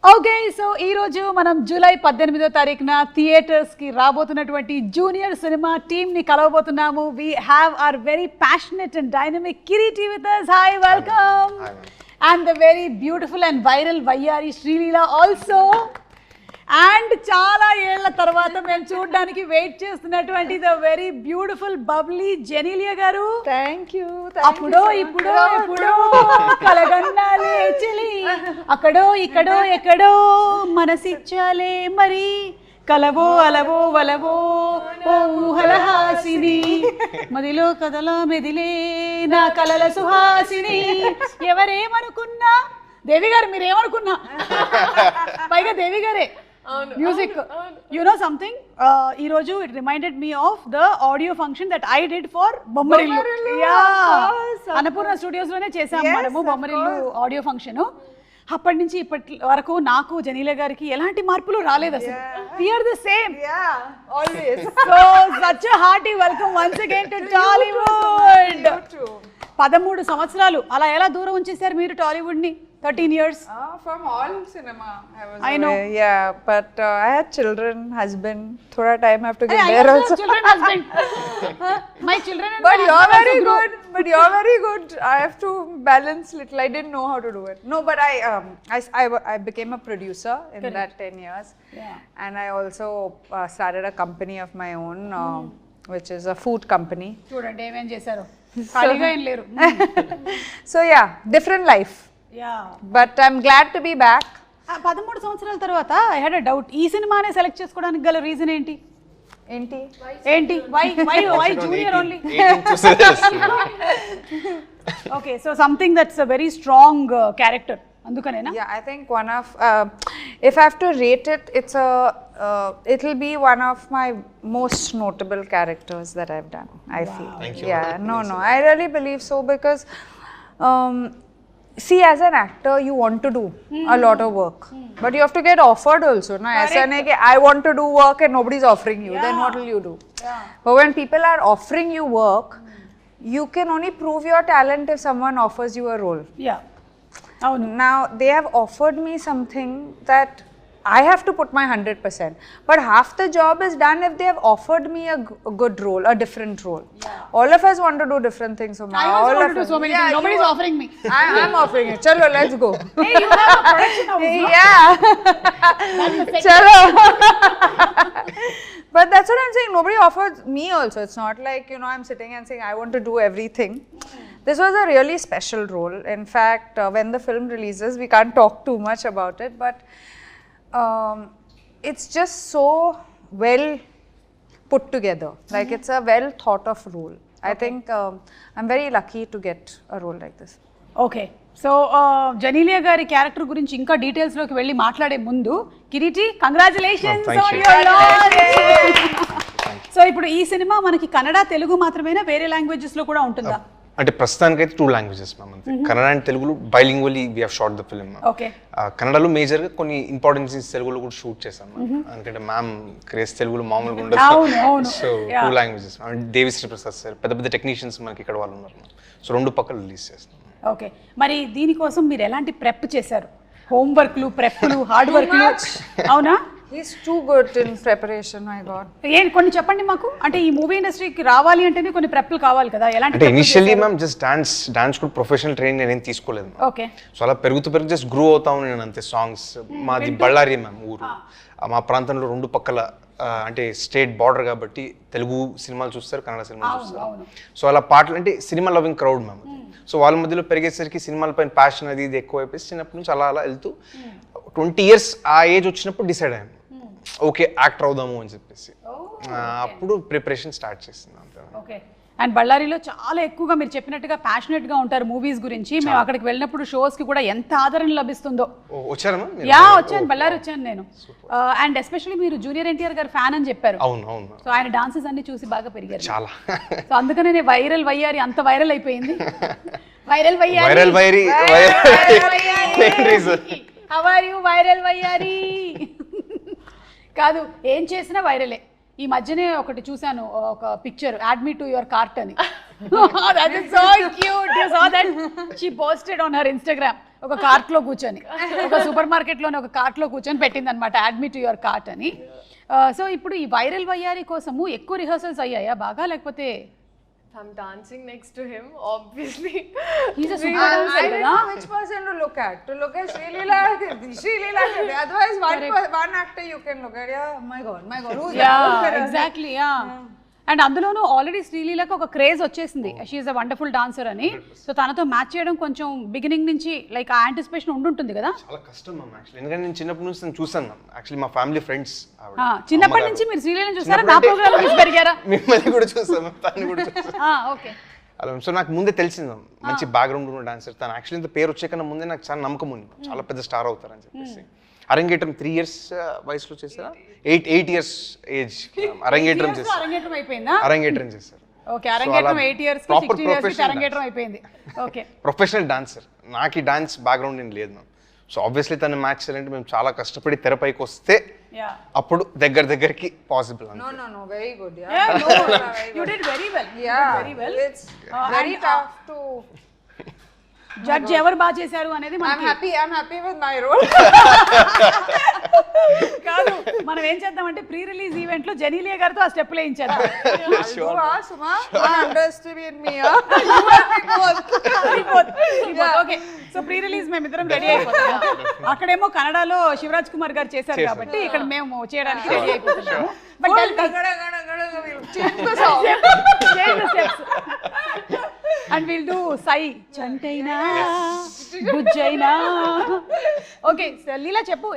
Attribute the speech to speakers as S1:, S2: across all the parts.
S1: Okay, so ఈ రోజు మనం జూలై 18వ తారీఖున థియేటర్స్ కి రాబోతున్నటువంటి జూనియర్ సినిమా టీమ్ ని కలవబోతున్నాము. We have our very passionate and dynamic Kireeti with us. Hi, welcome. And the very beautiful and viral వయ్యారి శ్రీలీల ఆల్సో. అండ్ చాలా ఏళ్ల తర్వాత మేము చూడడానికి వెయిట్ చేస్తున్నటువంటి the very beautiful bubbly Genelia గారు.
S2: Thank you.
S1: అప్పుడో ఇప్పుడో ఎప్పుడో కలగన్నాలే చెలి, అక్కడో ఇక్కడో ఎక్కడో మనసిచ్చాలే మరి, కలవో అలవో వలవో ఓ ఊహలహాసిని, మదిలో కదల మెదిలే నా కలల సుహాసిని. ఎవరేమనుకున్నా దేవి గారు, మీరేమనుకున్నా పైగా దేవి గారే మ్యూజిక్. యు నో సంథింగ్, ఈ రోజు it reminded me of the audio function that I did for Bommarillu. Annapurna studios లోనే చేసాము మనము బొమ్మరిల్లు ఆడియో ఫంక్షన్. అప్పటి నుంచి ఇప్పటి వరకు నాకు జనీల గారికి ఎలాంటి మార్పులు రాలేదు అసలు. We are the same.
S2: Yeah, always.
S1: So such a hearty welcome once again to Tollywood. 13 సంవత్సరాలు అలా ఎలా దూరం ఉంచేశారు మీరు టాలీవుడ్ ని? 13 years.
S2: From all cinema.
S1: I know.
S2: Yeah, but I had children, husband. Thoda time I have to get there also.
S1: Children, husband. My children and
S2: But
S1: my
S2: you're
S1: husband
S2: very
S1: also
S2: good. But you're very good. I have to balance little. I didn't know how to do it. No, but I became a producer in that 10 years.
S1: Yeah.
S2: And I also started a company of my own, which is a food company.
S1: చూడండి ఏమేం చేశారు, ఖాళీగా ఏం లేరు.
S2: So yeah, different life.
S1: Yeah.
S2: But I'm glad to be back.
S1: 13 సంవత్సరాల తర్వాత I had a doubt, ఈ సినిమానే సెలెక్ట్ చేసుకోవడానికి గల రీజన్ ఏంటి? ఏంటి why junior only? Okay, so something that's a very strong character, అందుకనేనా?
S2: Yeah, I think one of if I have to rate it, it'll be one of my most notable characters that I've done, I feel.
S3: Thank you.
S2: Yeah, no, I really believe so because see, as an actor you want to do a lot of work, but you have to get offered also. No, aisa nahi ki I want to do work and nobody's offering you. Then what will you do? But when people are offering you work, you can only prove your talent if someone offers you a role.
S1: Yeah. అవును.
S2: Now they have offered me something that I have to put my 100%, but half the job is done if they have offered me a good role, a different role. All of us want to do different things. So
S1: I also want to do so many things. Nobody's offering me.
S2: I'm offering it. Chalo, let's go.
S1: Hey, you have a production house, no?
S2: Yeah. Chalo. But that's what I'm saying. Nobody offered me also. It's not like, I'm sitting and saying I want to do everything. This was a really special role. In fact, when the film releases, we can't talk too much about it, but it's just so well put together. Like it's a well thought of role. I think I'm very lucky to get a role like this.
S1: Okay, so Genelia గారి character గురించి ఇంకా details లోకి వెళ్ళి మాట్లాడే ముందు, Kireeti, congratulations on your launch. So ఇప్పుడు ఈ cinema మనకి కన్నడ, తెలుగు మాత్రమేనా, వేరే లాంగ్వేజెస్ లో కూడా ఉంటుందా?
S3: అంటే ప్రస్తుతానికి అయితే 2 languages మ్యామ్, అంతే. కన్నడ అండ్ తెలుగులో bilingually we have shot the film.
S1: Okay.
S3: కన్నడలో మేజర్ గా కొన్ని ఇంపార్టెంట్ సీన్స్ తెలుగులో కూడా షూట్ చేశాం. ఎందుకంటే మ్యామ్ క్రేజ్ తెలుగులో మామూలుగా ఉండదు. So 2 languages. Devi Sri Prasad sir, పెద్ద పెద్ద టెక్నీషియన్స్ మనకి ఇక్కడ వాళ్ళు ఉన్నారు. సో 2 పక్కలు రిలీజ్ చేస్తాం.
S1: ఓకే, మరి దీనికోసం మీరు ఎలాంటి ప్రెప్ చేశారు? హోంవర్క్లు, ప్రెప్లు, హార్డ్ వర్క్లు? అవునా?
S2: He's too good in preparation, my God.
S1: కొన్ని చెప్పండి మాకు. అంటే ఈ మూవీ ఇండస్ట్రీకి రావాలి అంటేనే కొన్ని ప్రెప్లు కావాలి కదా, ఎలాంటి?
S3: అంటే ఇనిషియల్లీ మ్యామ్ జస్ట్ డాన్స్ కూడా ప్రొఫెషనల్ ట్రైనింగ్ నేనేం తీసుకోలేదు.
S1: ఓకే. సో
S3: అలా పెరుగుతూ జస్ట్ గ్రో అవుతాను నేను అంతే. సాంగ్స్ మాది బళ్ళారి మ్యామ్ ఊరు. మా ప్రాంతంలో 2 పక్కల అంటే స్టేట్ బార్డర్ కాబట్టి తెలుగు సినిమాలు చూస్తారు, కన్నడ సినిమాలు చూస్తారు. సో అలా పాటలు అంటే cinema loving crowd ma'am. So వాళ్ళ మధ్యలో పెరిగేసరికి సినిమాల పైన ప్యాషన్ అది ఇది ఎక్కువ అయిపోయి చిన్నప్పటి నుంచి అలా వెళ్తూ 20 years ఆ ఏజ్ వచ్చినప్పుడు డిసైడ్ అయ్యాను, ఓకే యాక్టర్ అవుదాము అని చెప్పేసి. అప్పుడు ప్రిపరేషన్ స్టార్ట్ చేస్తున్నాను.
S1: ఓకే. అండ్ బళ్ళారిలో చాలా ఎక్కువగా మీరు చెప్పినట్టుగా ప్యాషనెట్ గా ఉంటారు మూవీస్ గురించి. మేము అక్కడికి వెళ్ళినప్పుడు షోస్ కి కూడా ఎంత ఆదరణ లభిస్తుందో.
S3: వచ్చారమ్మా?
S1: వచ్చాను, బళ్ళారి వచ్చాను నేను. అండ్ ఎస్పెషల్లీ మీరు జూనియర్ ఎన్టీఆర్ గారు ఫ్యాన్ అని చెప్పారు.
S3: అవును.
S1: సో ఆయన డాన్సెస్ అన్ని చూసి బాగా పెరిగారు
S3: చాలా.
S1: సో అందుకనే వైరల్ వయ్యారి అంత వైరల్ అయిపోయింది. వైరల్ వయ్యారి కాదు, ఏం చేసినా వైరలే. ఈ మధ్యనే ఒకటి చూసాను, ఒక picture, add me to your cart అని. That is so cute. You saw that? She posted on her Instagram. ఒక కార్ట్ లో కూర్చొని, ఒక సూపర్ మార్కెట్ లోనే ఒక కార్ట్ లో కూర్చొని పెట్టింది అనమాట, అడ్మిట్ టు యువర్ కార్ట్ అని. సో ఇప్పుడు ఈ వైరల్ వయ్యారి కోసము ఎక్కువ రిహర్సల్స్ అయ్యాయా బాగా, లేకపోతే
S4: I'm dancing next to him, obviously.
S1: he's a
S2: I
S1: super dancer
S2: don't
S1: కదా.
S2: know which person to look at. To look at Srilila, otherwise one actor you can look at. Yeah, my God, who's
S1: Yeah, exactly, yeah. And అందులోనూ already శ్రీలీలకు ఒక craze వచ్చేసింది, she is a wonderful dancer అని. So తనతో match చేయడం కొంచెం beginning నుంచి like ఆ anticipation ఉండుంటుంది కదా.
S3: చాలా కష్టం మ్యామ్ యాక్చువల్లీ, ఎందుకంటే నేను చిన్నప్పటి నుంచి నేను చూసాను మ్యామ్. యాక్చువల్లీ మా ఫ్యామిలీ ఫ్రెండ్స్
S1: చిన్నప్పటి నుంచి మీరు శ్రీలీలను చూసారా, నా ప్రోగ్రామ్ చూసి పెరిగారా?
S3: మిమ్మల్ని కూడా చూసాను, తను కూడా చూసాను.
S1: ఓకే.
S3: అలా సో నాకు ముందే తెలిసింది మ్యామ్, మంచి బ్యాక్గ్రౌండ్ ఉన్న డాన్సర్ తను. యాక్చువల్లీ ఇంత పేరు వచ్చే కన్నా ముందే నాకు చాలా నమ్మకం ఉంది, చాలా పెద్ద స్టార్ అవుతారని చెప్పేసి. అరంగేట్రం 3 years వయసులో చేశారా, 8 years ఏజ్ అరంగేట్రం చేశారు.
S1: అరంగేట్రం అయిపోయిందా?
S3: అరంగేట్రం చేశారు.
S1: ఓకే, అరంగేట్రం 8 years కి 16 years కి అరంగేట్రం అయిపోయింది. Okay,
S3: professional dancer. నాకు ఈ డాన్స్ బ్యాక్గ్రౌండ్ ఏం లేదు మ్యామ్. సో ఆబ్వియస్లీ తను మ్యాచ్ చేయాలంటే మేము చాలా కష్టపడి తెరపైకి వస్తే అప్పుడు దగ్గరికి possible.
S2: No, very good. Yeah,
S1: Yeah, no, you did very well.
S2: Yeah,
S1: very well.
S2: It's very tough to.
S1: Judge ఎవరు బాగా చేశారు అనేది
S2: I'm happy with my role.
S1: కాదు, మనం ఏం చేద్దామంటే ప్రీ రిలీజ్ ఈవెంట్ లో జెనీలియా గారితో ఆ స్టెప్ వేయించేద్దాం.
S2: Suma, don't underestimate me.
S1: Okay, so pre release మేము ఇద్దరం రెడీ అయిపోతాం. అక్కడేమో కన్నడలో శివరాజ్ కుమార్ గారు చేశారు కాబట్టి ఇక్కడ మేము చేయడానికి రెడీ అయిపోతున్నాము. But
S2: Change the song.
S1: And will do సై చంటైనా బుజ్జైనా. ఓకే, లీలా చెప్పు,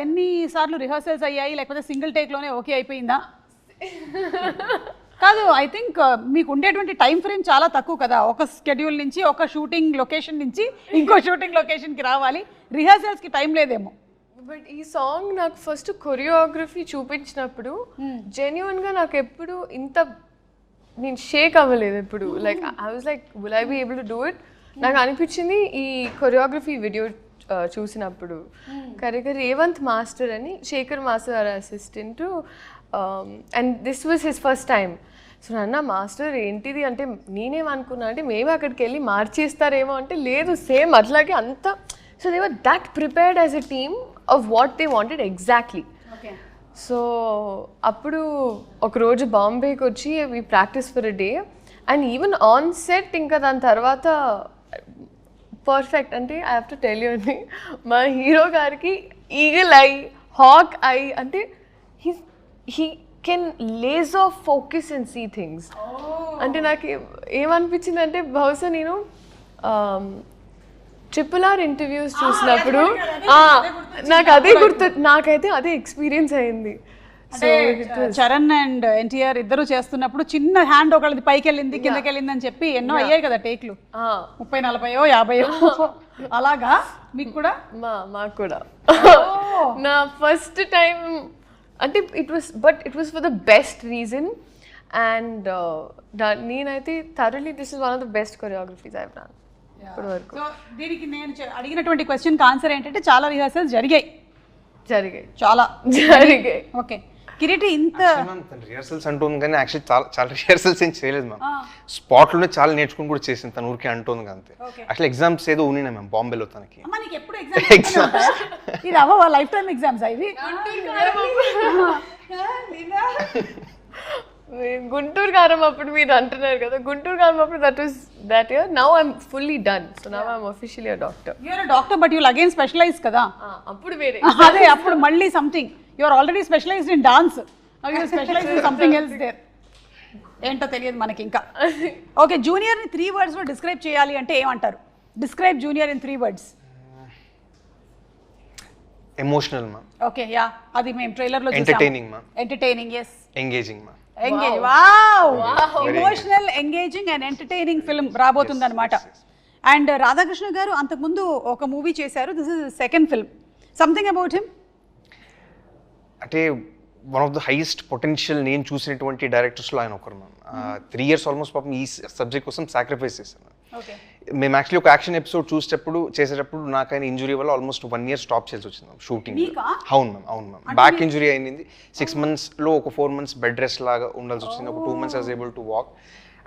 S1: ఎన్ని సార్లు రిహర్సల్స్ అయ్యాయి, లేకపోతే సింగిల్ టేక్ లోనే ఓకే అయిపోయిందా? కాదు, ఐ థింక్ మీకు ఉండేటువంటి టైం ఫ్రేమ్ చాలా తక్కువ కదా, ఒక స్కెడ్యూల్ నుంచి ఒక షూటింగ్ లొకేషన్ నుంచి ఇంకో షూటింగ్ లొకేషన్కి రావాలి, రిహర్సల్స్కి టైం లేదేమో.
S4: బట్ ఈ సాంగ్ నాకు ఫస్ట్ కొరియోగ్రఫీ చూపించినప్పుడు జెన్యున్గా నాకు ఎప్పుడు ఇంత నేను షేక్ అవ్వలేదు ఎప్పుడు. Like I was like will I be able to do it. నాకు అనిపించింది ఈ కొరియోగ్రఫీ వీడియో చూసినప్పుడు కరెక్ట్గా రేవంత్ మాస్టర్ అని, శేఖర్ మాస్టర్ గారి assistant, and this was his first time. So నన్న మాస్టర్ ఏంటిది అంటే నేనేమనుకున్నా అంటే మేము అక్కడికి వెళ్ళి మార్చేస్తారేమో అంటే లేదు, సేమ్ అట్లాగే అంత. So they were that prepared as a team of what they wanted exactly. So అప్పుడు ఒకరోజు బాంబేకి వచ్చి we practice for a day, and even on set ఇంకా దాని తర్వాత పర్ఫెక్ట్. అంటే I have to tell you అండి, మా హీరో గారికి ఈగల్ ఐ, హాక్ ఐ, అంటే he can laser of focus and see things. అంటే నాకు ఏమనిపించింది అంటే బహుశా నేను RRR ఇంటర్వ్యూస్ చూసినప్పుడు నాకు అదే గుర్తు, నాకైతే అదే ఎక్స్పీరియన్స్ అయింది.
S1: చరణ్ అండ్ ఎన్టీఆర్ ఇద్దరు చేస్తున్నప్పుడు చిన్న హ్యాండ్ ఒకళ్ళది పైకి వెళ్ళింది కిందకి వెళ్ళింది అని చెప్పి ఎన్నో అయ్యాయి కదా టేక్లు, 30, 40, 50 అలాగా. మీకు కూడా?
S4: మాకు కూడా నా ఫస్ట్ టైం అంటే it was for the best reason. And నేనైతే thoroughly this is one of the best choreographies I have done ఇప్పటి వరకు.
S1: సో దీనికి నేను అడిగినటువంటి క్వశ్చన్కి ఆన్సర్ ఏంటంటే చాలా రిహర్సల్స్ జరిగాయి. చాలా
S4: జరిగాయి.
S1: ఓకే, కిరీటి ఇంత
S3: రిహర్సల్స్ అంటుంది కానీ యాక్చువల్లీ చాలా రిహర్సల్స్ ఏం చేయలేదు మ్యామ్. స్పాట్లోనే చాలా నేర్చుకుని కూడా చేసింది తను, ఊరికే అంటుంది అంతే. యాక్చువల్లీ ఎగ్జామ్స్ ఏదో ఉన్నాయి మ్యామ్ బాంబేలో తనకి.
S1: ఎప్పుడు ఎగ్జామ్స్? ఇది అవ్వ లైఫ్ టైం ఎగ్జామ్స్ ఇవి?
S4: గుంటూరు కారం అప్పుడు మీరు అంటున్నారు కదా, గుంటూరు కారం అప్పుడు that year. Now I'm fully done, so now I'm officially a doctor.
S1: You're a doctor but you'll again specialize kada.
S4: అప్పుడు వేరే
S1: అదే, అప్పుడు మళ్ళీ something. You're already specialized in dance, now you're specialized in something else there. ఏంటో తెలియదు మనకి ఇంకా. Okay, junior ని 3 words లో డిస్క్రైబ్ చేయాలి అంటే ఏమంటారు? Describe junior in 3 words.
S3: Emotional ma'am.
S1: Okay, yeah, అది మేము ట్రైలర్ లో చూసాము.
S3: Entertaining ma'am.
S1: Entertaining, yes.
S3: Engaging ma'am.
S1: Engage, wow, emotional, engaging and entertaining film రాబోతుంది అనమాట. అండ్ రాధాకృష్ణ గారు అంతకుముందు ఒక మూవీ చేశారు, this is second film. Something about him
S3: అంటే one of the highest potential నేను చూసినటువంటి డైరెక్టర్స్లో ఆయన ఒకరు మ్యామ్. 3 years ఆల్మోస్ట్ పాపం ఈ సబ్జెక్ట్ కోసం సాక్రిఫైస్ చేశాను. మేము యాక్చువల్లీ ఒక యాక్షన్ ఎపిసోడ్ చేసేటప్పుడు నాకు ఆయన ఇంజురీ వల్ల ఆల్మోస్ట్ 1 year స్టాప్ చేయాల్సి వచ్చింది షూటింగ్. అవును మ్యామ్, బ్యాక్ ఇంజురీ అయింది. 6 months ఒక 4 months బెడ్ రెస్ట్ లాగా ఉండాల్సి వచ్చింది. ఒక 2 months I was able to walk.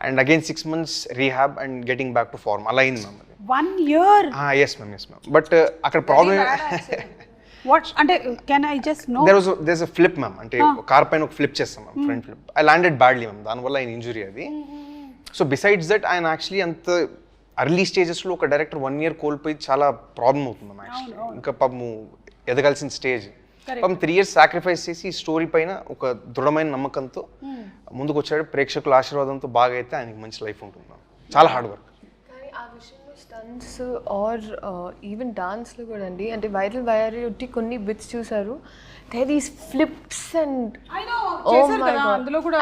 S3: And again 6 months rehab and getting back to form అలా అయింది ma'am.
S1: 1 year.
S3: Yes ma'am. But అక్కడ ప్రాబ్లమ్
S1: వాట్ అంటే can I just no
S3: there's a flip ma'am. అంటే car పైన ఒక flip చేస్తాం ma'am, front flip. I landed badly ma'am, దానివల్ల ఆయన ఇంజురీ అది. సో బిసైడ్స్ దట్ ఆయన యాక్చువల్లీ అంత అర్లీ స్టేజెస్లో ఒక డైరెక్టర్ 1 year కోల్పోయి చాలా ప్రాబ్లం అవుతుంది మ్యామ్ యాక్చువల్లీ. ఇంకా పాపము ఎదగాల్సిన స్టేజ్ పాపం 3 years సాక్రిఫైస్ చేసి ఈ స్టోరీ పైన ఒక దృఢమైన నమ్మకంతో ముందుకు వచ్చాడు. ప్రేక్షకుల ఆశీర్వాదంతో బాగా అయితే ఆయనకి మంచి లైఫ్ ఉంటుంది మ్యామ్. చాలా హార్డ్ వర్క్.
S4: కానీ ఆ విషయంలో స్టంట్స్ ఆర్ ఈవెన్ డాన్స్లో కూడా అండి, అంటే వైరల్ వైరల్ ఉట్టి కొన్ని బిట్స్ చూసారు, they these flips and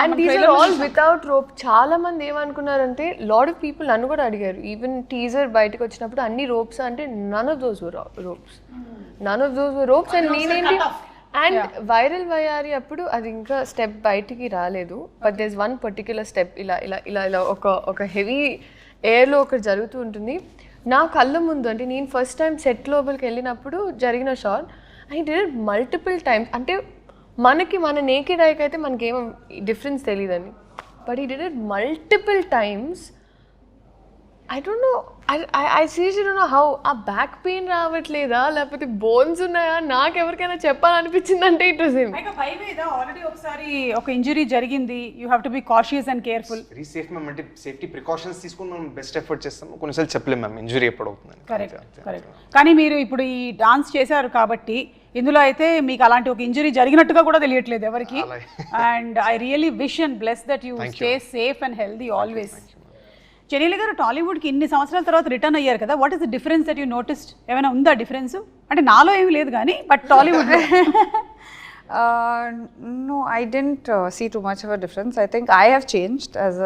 S4: and these are all without rope. చాలా మంది ఏమనుకున్నారంటే, లాట్ ఆఫ్ పీపుల్ నన్ను కూడా అడిగారు, ఈవెన్ టీజర్ బయటకు వచ్చినప్పుడు అన్ని రోప్స్ అంటే none of those ropes, none of those ropes. And నేనేంటి అండ్ వైరల్ వయారి అప్పుడు అది ఇంకా స్టెప్ బయటికి రాలేదు, but these one particular step ఇలా ఇలా ఇలా ఇలా ఒక హెవీ ఎయిర్లో ఒకటి జరుగుతూ ఉంటుంది నా కళ్ళ ముందు. అంటే నేను ఫస్ట్ టైం సెట్ లోపలికి వెళ్ళినప్పుడు జరిగిన shot, I did multiple times. అంటే మన నేకెడ్ ఐకి అయితే మనకేం డిఫరెన్స్ తెలియదండి, బట్ ఈ did it multiple times. I don't know. I seriously don't know how. ఆ బ్యాక్ పెయిన్ రావట్లేదా లేకపోతే బోన్స్ ఉన్నాయా, నాకు ఎవరికైనా చెప్పాలనిపించింది అంటే ఇట్ వాస్ హిమ్.
S1: ఆల్రెడీ ఒకసారి ఒక ఇంజరీ జరిగింది, you have to be cautious and careful.
S3: Very safe ma'am. అంటే సేఫ్టీ ప్రికాషన్స్ తీసుకుని మనం బెస్ట్ ఎఫర్ట్ చేస్తాం. కొన్నిసార్లు చెప్పలేము మ్యామ్ ఇంజరీ ఎప్పుడు అవుతుందని.
S1: కరెక్ట్. కానీ మీరు ఇప్పుడు ఈ డాన్స్ చేశారు కాబట్టి ఇందులో అయితే మీకు అలాంటి ఒక ఇంజరీ జరిగినట్టుగా కూడా తెలియట్లేదు ఎవరికి. And I really wish and bless that you stay safe and healthy always. చెన్నీలి గారు టాలీవుడ్కి ఇన్ని సంవత్సరాల తర్వాత రిటర్న్ అయ్యారు కదా, what is the difference that you noticed? ఏమైనా ఉందా డిఫరెన్స్? అంటే నాలో ఏమి లేదు కానీ but Tollywood.
S2: No, I didn't see too much of a difference. I think I have changed as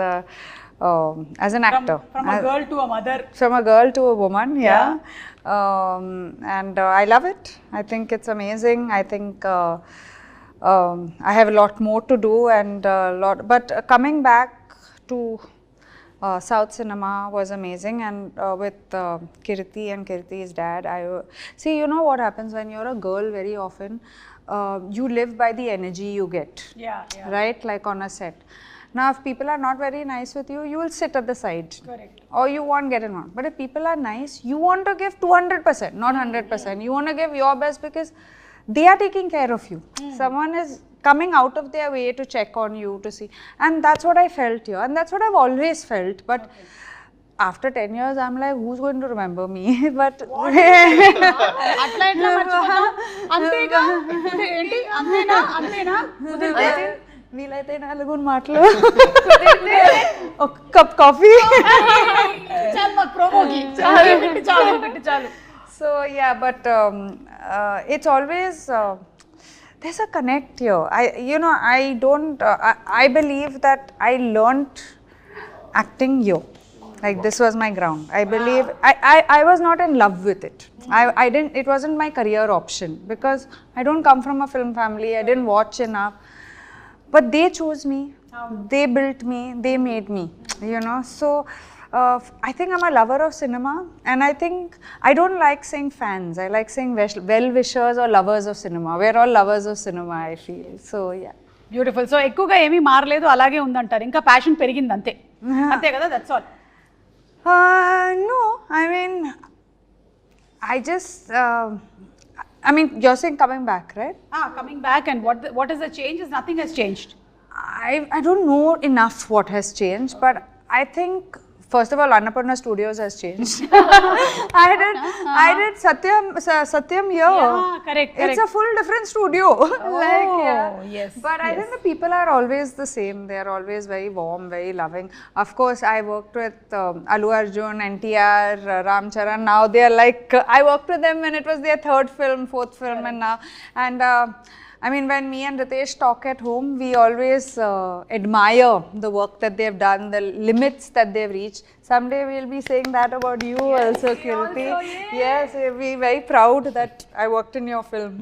S2: an actor.
S1: From a girl to a mother.
S2: From a girl to a woman, yeah. And I love it. I think it's amazing. I think I have a lot more to do and but coming back to South cinema was amazing, and with Kirti and Kirti's dad, see, you know what happens when you're a girl very often, you live by the energy you get, right? Like on a set. Now if people are not very nice with you, you will sit at the side.
S1: Correct.
S2: Or you won't get involved. But if people are nice, you want to give 200%, not 100%. You want to give your best because they are taking care of you. Someone is coming out of their way to check on you, to see. And that's what I felt here. And that's what I've always felt. But after 10 years, I'm like, who's going to remember me? But
S1: అట్లా ఎట్లా మర్చిపోతాం? అంతేగా ఏంటి అంతేనా
S2: వీలైతే 4 మాటలు, ఒక cup coffee,
S1: చాలు మాకు ప్రోమోకి చాలు.
S2: So yeah, but it's always there's a connect here. I believe that I learnt acting here. Like this was my ground. I believe I was not in love with it. I didn't. It wasn't my career option because I don't come from a film family. I didn't watch enough. But they chose me. They built me. They made me. You know. So I think I'm a lover of cinema, and I think I don't like saying fans. I like saying well-wishers or lovers of cinema. We're all lovers of cinema, I feel. So yeah.
S1: Beautiful. So ఎక్కువగా ఏమీ మారలేదు, అలాగే ఉందంటారు, ఇంకా passion పెరిగింది అంతే కదా? That's all.
S2: No, I mean, I mean, you're saying coming back, right?
S1: Coming back, and what is the change? Nothing has changed.
S2: I don't know enough what has changed, but I think first of all, Annapurna Studios has changed. I did Satyam here.
S1: Yeah, correct.
S2: It's a full different studio.
S1: Yes.
S2: But I think the people are always the same. They are always very warm, very loving. Of course, I worked with Allu Arjun, NTR, Ram Charan. Now they are like, I worked with them when it was their 3rd film, 4th film, and now, and I mean, when me and Ritesh talk at home, we always admire the work that they've done, the limits that they've reached. Someday we'll be saying that about you also, Kirti. Yes, we'll be very proud that I worked in your film.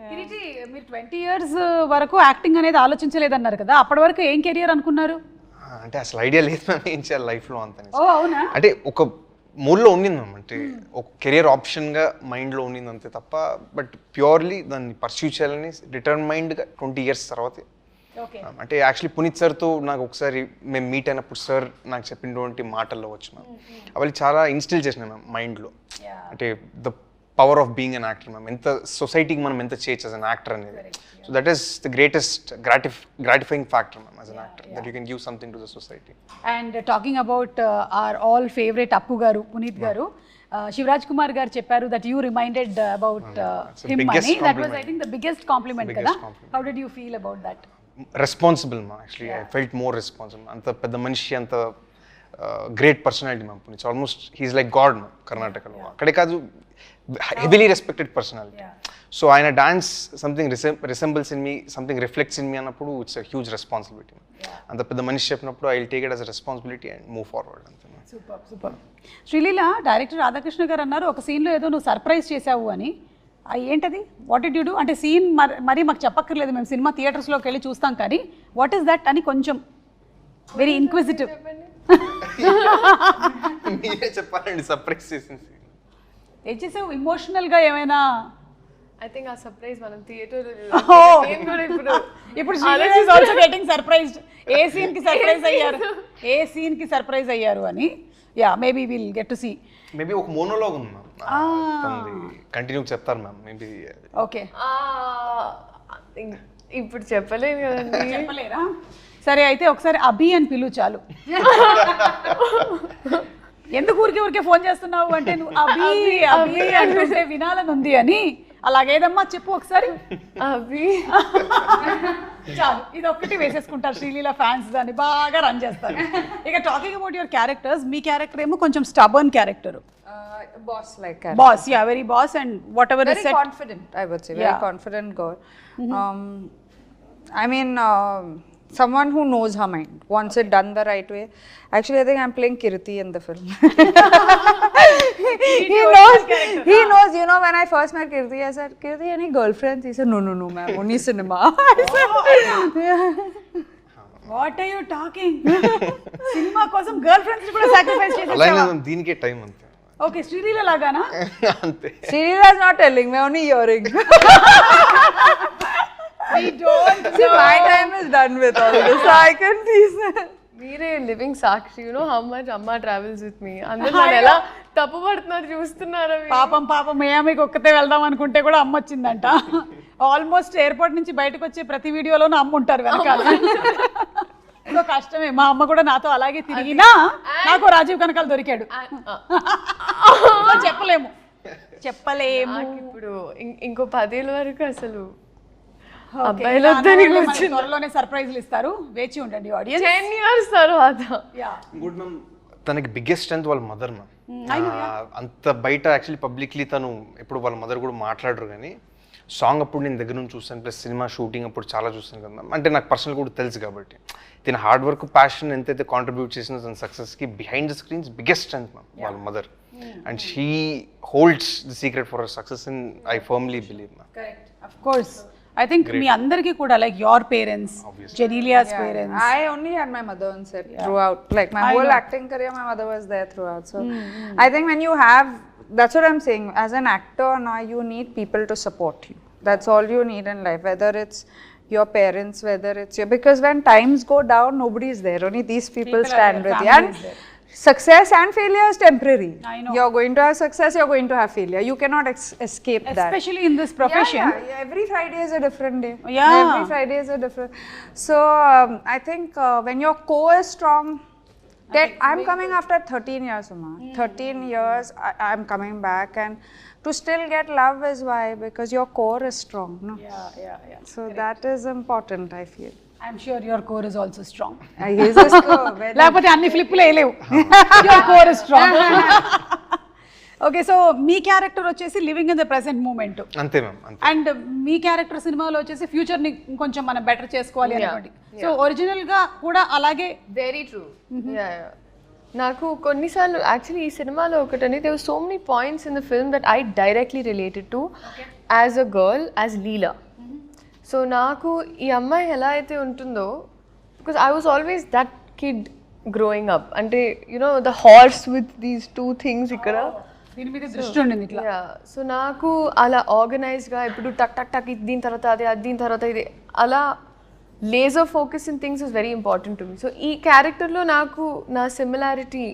S1: Kireeti, మీరు 20 years వరకు acting అనేది ఆలోచించలేదన్నారు కదా, అప్పటి వరకు ఏం career అనుకున్నారు?
S3: అంటే అసలు ఐడియా లేదు మ్యామ్ ఏం చేయాలి లైఫ్లో అంత.
S1: అవునా?
S3: అంటే ఒక మూడ్లో ఉండింది మ్యామ్, అంటే ఒక కెరియర్ ఆప్షన్గా మైండ్లో ఉండింది అంతే తప్ప, బట్ ప్యూర్లీ దాన్ని పర్స్యూ చేయాలని డిటర్మైండ్గా 20 years తర్వాత
S1: ఓకే
S3: అంటే యాక్చువల్లీ పునీత్ సార్తో నాకు ఒకసారి మేము మీట్ అయినప్పుడు సార్ నాకు చెప్పినటువంటి మాటల్లో వచ్చి మ్యామ్ అవి చాలా ఇన్స్టిల్ చేసినాయి మ్యామ్ మైండ్లో. అంటే the power of being an actor ma'am, ఎంత సొసైటీకి మనం ఎంత చేయొచ్చు యాజ్ అన్ యాక్టర్ అనేది. So that is the greatest gratifying factor ma'am as an actor, that you can give something to the society.
S1: And talking about our all favourite Appu garu, Puneeth garu, Shivaraj Kumar garu చెప్పారు that you reminded about him అని. That was I think the biggest compliment కదా. How did you feel about that?
S3: Responsible ma'am, actually I felt more responsible. అంత పెద్ద మనిషి, అంత great personality ma'am Puneeth. Almost he's like god ma'am కర్ణాటకలో. అక్కడే కాదు, heavily respected personality. So ఆయన dance something resembles in me, something reflects in me అన్నప్పుడు it's a huge responsibility. అంత పెద్ద మనిషి చెప్పినప్పుడు I will take it as a responsibility and move forward అంతే.
S1: Super super. Sreeleela, director Radhakrishna garu అన్నారు ఒక సీన్లో ఏదో నువ్వు సర్ప్రైజ్ చేసావు అని. ఏంటది? What did you do? అంటే సీన్ మరీ మాకు చెప్పక్కర్లేదు, మేము సినిమా థియేటర్స్లోకి వెళ్ళి చూస్తాం, కానీ వాట్ ఈస్ దట్ అని కొంచెం వెరీ ఇన్క్విజిటివ్.
S3: మీరే చెప్పాలండి సర్ప్రైజ్ చేసింది.
S1: ఏం చేసావు? ఇమోషనల్గా ఏమైనా?
S4: ఐ థింక్ ఆ సర్ప్రైజ్ మనం థియేటర్
S1: ఇప్పుడు Sreeleela is also getting surprised. ఏ సీన్కి సర్ప్రైజ్ అయ్యారు అని. Yeah, maybe will get to see.
S3: Maybe ఒక మోనోలాగ్ ఉంది మ్యామ్, కంటిన్యూ చెప్తారు మ్యామ్ మేబీ.
S1: ఓకే,
S4: ఇప్పుడు చెప్పలేదు కదండి.
S1: చెప్పలేరా? సరే అయితే ఒకసారి అభి అని పిలువు చాలు. ఎందుకు ఊరికే ఫోన్ చేస్తున్నావు అంటే నువ్వు అభి అభి అంటే వినాలని ఉంది అని. అలాగేదమ్మా చెప్పు ఒకసారి.
S4: అభి
S1: చాలు, ఇది ఒక్కటి వేసేసుకుంటారు శ్రీలీల ఫ్యాన్స్, దాన్ని బాగా రన్ చేస్తారు. ఇక talking about your characters, me character ఏమో కొంచెం stubborn character.
S2: Boss like character.
S1: Boss, yeah, very boss, and whatever
S2: Very
S1: is said.
S2: confident, I would say. Very confident girl. I mean, someone who knows her mind. Wants it done the right way. Actually, I think I'm playing Kirti in the film. He knows, you know, when I first met Kirti, I said, Kirti, any girlfriends? He said, no, ma'am, only cinema.
S1: What are you talking? Cinema కోసం girl friends కూడా sacrifice చేసేసావా?
S3: దీనికే time అంతే.
S1: Okay, Sreeleela లాగానా?
S3: అంతే.
S2: Srila is not telling me, only hearing.
S1: We don't
S2: See, my time is done with all this, so I can please.
S4: మీరే living Sakshi. You know how much అమ్మ travels with me. అందరూ నన్ను ఎలా తప్పు పడుతున్నారు చూస్తున్నారా?
S1: పాపం మియామికి ఒక్కతే వెళ్దాం అనుకుంటే కూడా అమ్మ వచ్చిందంట. ఆల్మోస్ట్ ఎయిర్పోర్ట్ నుంచి బయటకు వచ్చే ప్రతి వీడియోలోనూ అమ్మ ఉంటారు వెనకాల. సో కష్టమే. మా అమ్మ కూడా నాతో అలాగే తిరిగినా నాకు రాజీవ్ కనకాల దొరికాడు. చెప్పలేము.
S4: ఇప్పుడు ఇంకో 10 ఏళ్ళ వరకు అసలు అబ్బాయిలు వద్దని కూర్చుని
S1: త్వరలోనే సర్ప్రైజ్లు ఇస్తారు, వేచి ఉండండి ఆడియన్స్.
S4: 10 years తర్వాత.
S3: గుడ్ మ్యామ్, తనకి బిగ్గెస్ట్ స్ట్రెంత్ వాళ్ళ మదర్ మ్యామ్. అంత బయట యాక్చువల్లీ పబ్లిక్లీ తను ఎప్పుడు వాళ్ళ మదర్ కూడా మాట్లాడరు, కానీ సాంగ్ అప్పుడు నేను దగ్గర నుంచి చూస్తాను, ప్లస్ సినిమా షూటింగ్ అప్పుడు చాలా చూస్తాను కదా మ్యామ్. అంటే నాకు పర్సనల్ కూడా తెలుసు కాబట్టి తన హార్డ్ వర్క్, ప్యాషన్ ఎంతైతే కాంట్రిబ్యూట్ చేసిన తన సక్సెస్కి behind the screens biggest strength ma'am వాళ్ళ mother. And she holds the secret for her success in I firmly believe ma'am.
S1: Correct, of course. I think మీ అందరికీ కూడా like your parents, Genelia's parents.
S2: I only had my mother on set throughout. Like my whole acting career, my mother was there throughout. So I think when you have, that's what I'm saying. As an actor now, you need people to support you. That's all you need in life. Whether it's your parents, whether it's your, because when times go down, nobody is there. Only these people stand with you. And success and failure is temporary.
S1: I know.
S2: You're going to have success, you're going to have failure. You cannot escape that.
S1: Especially in this profession.
S2: Yeah, every Friday is a different day.
S1: Yeah.
S2: Every Friday is a different. So I think when your core is strong, I'm coming after 13 years, Uma. 13 years, I'm coming back, and to still get love is why, because your core is strong. No?
S1: Yeah.
S2: So that is important, I feel.
S1: I'm sure your core is also strong.
S2: He's just very.
S1: లేకపోతే అన్ని ఫ్లిప్పులు వేయలేవు. Your core is strong. Okay, so మీ character వచ్చేసి living in the present moment.
S3: అంతే ma'am, అంతే.
S1: And మీ character సినిమాలో వచ్చేసి ఫ్యూచర్ ని కొంచెం మనం బెటర్ చేసుకోవాలి అనుకోండి. సో ఒరిజినల్ గా కూడా అలాగే.
S4: Very true. నాకు కొన్నిసార్లు యాక్చువల్లీ ఈ సినిమాలో ఒకటని there so many points in the film that I directly related to as a girl, as Leela. So నాకు ఈ అమ్మాయి ఎలా అయితే ఉంటుందో, because I was always that kid growing up. అంటే you know the horse with these 2 things ఇక్కడ
S1: దీని మీద దృష్టి ఉండింది ఇట్లా.
S4: సో నాకు అలా ఆర్గనైజ్గా ఇప్పుడు టక్ టక్ టక్ ఇది దీని తర్వాత అది, అది దీని తర్వాత ఇది, అలా laser focus in things is very important to me. So ఈ క్యారెక్టర్లో నాకు నా సిమిలారిటీ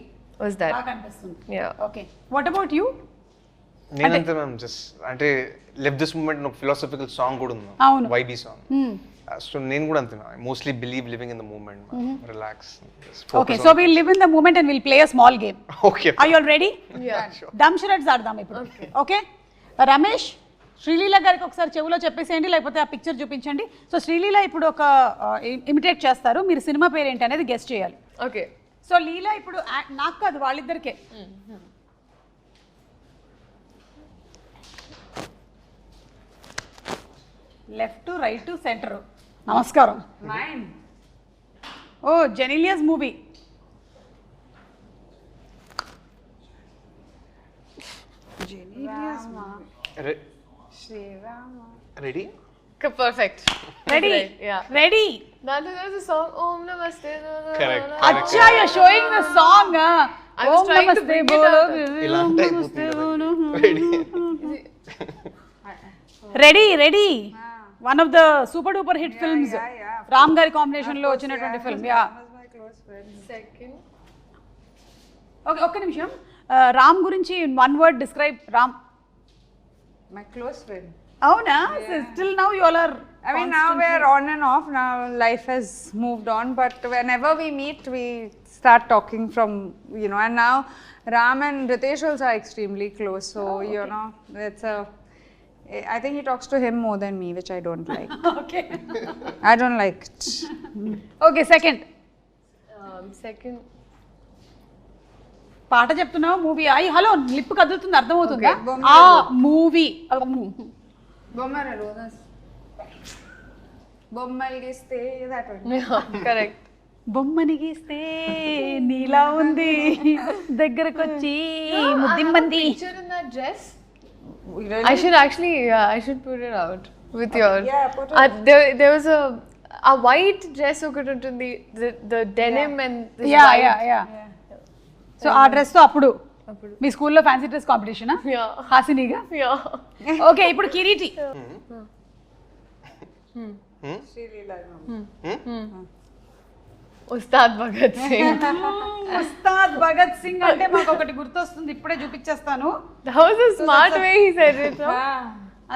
S4: వాజ్ దట్.
S1: బాగా అనిపిస్తుంది.
S4: Yeah.
S1: Okay, what about you?
S3: నేనంతే మ్యామ్, జస్ట్ అంటే లివ్ దిస్ మూమెంట్ ఒక ఫిలాసఫికల్ సాంగ్ కూడా ఉంది,
S1: అవును.
S3: Vibey song. సో నేను కూడా అంతే, mostly believe living in the moment, relax.
S1: Okay, so will live in the moment and will play a small game.
S3: Okay,
S1: are you all ready?
S4: Yeah.
S1: డమ్ షరట్స్ ఆడదాం ఇప్పుడు. Okay, Ramesh Sreeleela గారికి ఒకసారి చెవులో చెప్పేసేయండి, లేకపోతే ఆ పిక్చర్ చూపించండి. సో శ్రీలీల ఇప్పుడు ఒక ఇమిటేట్ చేస్తారు, మీరు సినిమా పేరు ఏంటి అనేది గెస్ట్ చేయాలి.
S4: ఓకే.
S1: సో లీలా ఇప్పుడు నాకు కాదు, వాళ్ళిద్దరికే. Left right centre. నమస్కారం. Oh Genelia's movie.
S3: Ready?
S4: Perfect.
S1: Ready?
S4: Yeah.
S1: Ready?
S4: దాంట్లో there's a song, Om Namaste.
S3: Correct.
S1: అచ్చా, you are showing the song.
S4: I was trying to bring it out.
S3: ఇలా అంటే అయిపోతుంది కదా. Ready?
S1: Ready ready one of the super duper hit films, Ram గారి combination లో వచ్చినటువంటి film. Yeah.
S4: Second.
S1: Okay, ఒక్క నిమిషం. రామ్ గురించి one word describe. Ram
S2: My close friend.
S1: అవునా? Still now you all are,
S2: I mean, now we're on and off. Now life has moved on, but whenever we meet, we start talking from, you know. And now Ram and Ritesh also are extremely close. So you know, it's a. I think he talks to him more than me, which I don't like.
S1: Okay.
S2: I don't like it.
S1: Okay, second.
S4: Second.
S1: పాట చెప్తున్నావు, movie. అయ్యి hello, lip కదులుతుంది, అర్థమవుతుందా?
S2: Okay,
S1: ఆ movie.
S2: Bommara Rodas. Bommal giste, that one.
S4: Yeah, correct.
S1: బొమ్మని గీస్తే నీలా ఉంది, దగ్గరకొచ్చి ముద్దిమ్మంది.
S4: Picture in that dress.
S2: Really?
S4: I should actually, I should put it out with your.
S2: Yeah, put it.
S4: There was a white dress ఒకటి ఉంటుంది, the denim and this
S1: yeah
S4: white.
S1: Yeah yeah. So ఆ dress తో అప్పుడు మీ స్కూల్లో fancy dress competition
S4: Yeah.
S1: హాసినిగా.
S4: Yeah.
S1: Okay, ఇప్పుడు కిరీటి.
S4: ఉస్తాద్ భగత్ సింగ్.
S1: ఉస్తాద్ భగత్ సింగ్ అంటే మాకు ఒకటి గుర్తొస్తుంది, ఇప్పుడే చూపించేస్తాను.
S4: That was a smart way he said it. No?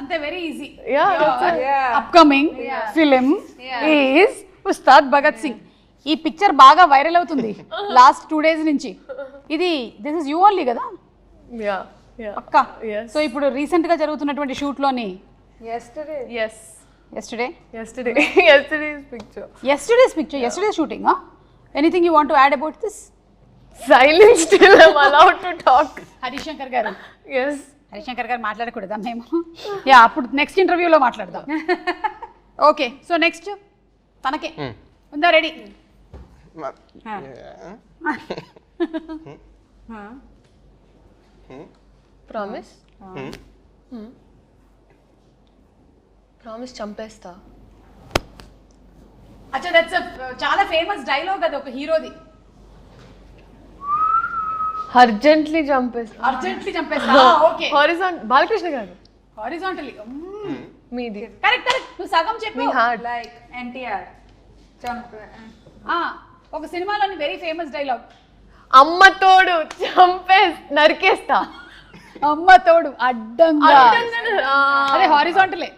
S1: అంతే, very easy.
S4: Yeah, that's it.
S1: Upcoming film is Ustaad Bhagat Singh. ఈ పిక్చర్ బాగా వైరల్ అవుతుంది లాస్ట్ 2 days నుంచి. ఇది దిస్ ఇస్ యూ ఓన్లీ కదా
S4: Yeah, yeah.
S1: పక్కా?
S4: Yes.
S1: సో ఇప్పుడు రీసెంట్ గా జరుగుతున్నటువంటి షూట్ లోని
S2: Yesterday.
S4: Yes. Yesterday's picture.
S1: yesterday's shooting. Enything you want to add about this?
S4: Silence till I'm allowed to talk.
S1: Harishankar గారు.
S4: Yes.
S1: Harishankar గారు మాట్లాడకూడదా మేము? యా, అప్పుడు next ఇంటర్వ్యూలో మాట్లాడదాం. ఓకే, సో నెక్స్ట్ తనకే ఉందా? రెడీ?
S4: Promise? Promise చంపేస్తా.
S1: అచ్చా, దట్స్ చాలా ఫేమస్ డైలాగ్ అది ఒక హీరోది.
S4: అర్జెంట్లీ చంపేస్తా.
S1: అర్జెంట్లీ చంపేస్తా. Okay,
S4: horizontal. Balakrishna garu.
S1: Horizontally.
S4: మీది.
S1: కరెక్ట్ కరెక్ట్, నువ్వు సగం చెప్పు.
S4: మీ హార్ట్.
S2: Like NTR. Jump.
S1: ఒక సినిమాలోని వెరీ ఫేమస్ డైలాగ్.
S4: అమ్మ తోడు నరికేస్తా.
S1: అమ్మ తోడు అడ్డంగా. అదే హారిజాంటలే.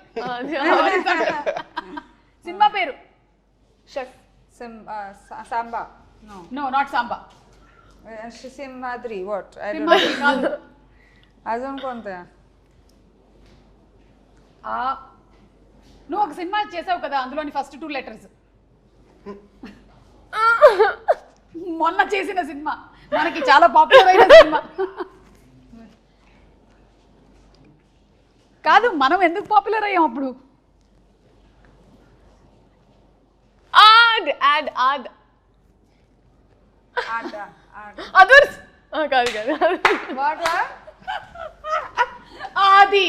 S1: సినిమా పేరు?
S2: Samba.
S1: No, not Samba.
S2: Simhadri. What? I don't
S1: Simhadri
S2: know.
S1: కాదు.
S2: Azam konta hai?
S1: నువ్వు ఒక సినిమా చేసావు కదా, అందులోని ఫస్ట్ 2 letters. మొన్న చేసిన సినిమా, మనకి చాలా పాపులర్ అయిన సినిమా కాదు. మనం ఎందుకు పాపులర్ అయ్యాం అప్పుడు?
S4: అదర్స్. కాదు కాదు.
S2: What?
S1: ఆది.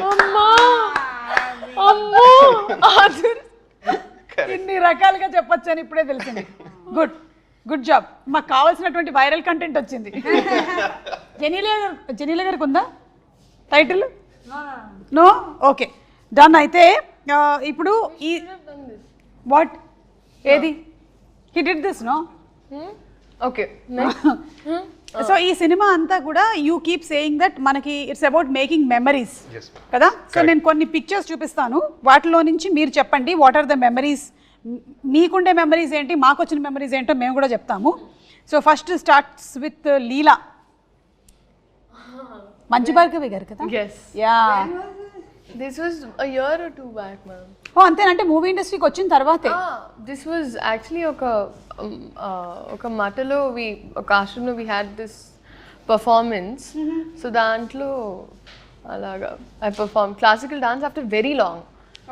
S4: అమ్మా అమ్మో అదర్స్.
S1: ఇన్ని రకాలుగా చెప్పొచ్చు అని ఇప్పుడే తెలిసింది. Good job. మాకు కావాల్సినటువంటి వైరల్ కంటెంట్ వచ్చింది. జెనీలియా గారికి ఉందా టైటిల్? నో. Okay, done. అయితే ఇప్పుడు ఈ వాట్ ఏది he did this no.
S4: Okay
S1: so ఈ సినిమా అంతా కూడా యూ కీప్ సేయింగ్ దట్ మనకి it's about making memories
S3: Yes, ma'am.
S1: కదా. సో నేను కొన్ని పిక్చర్స్ చూపిస్తాను, వాటిలో నుంచి మీరు చెప్పండి వాట్ ఆర్ ద మెమరీస్, మీకుండే మెమరీస్ ఏంటి, మాకు వచ్చిన మెమరీస్ ఏంటో మేము కూడా చెప్తాము. So first starts with Leela. Manchu Bhargavi garu కదా.
S4: yes
S1: yeah.
S4: this was a year or two back ma'am.
S1: Oh అంతేనంటే మూవీ ఇండస్ట్రీకి వచ్చిన తర్వాతే.
S4: This was actually ఒక మటలో ఒక ఆశ్రమంలో we had this performance. So దాంట్లో అలాగా I performed classical dance after very long.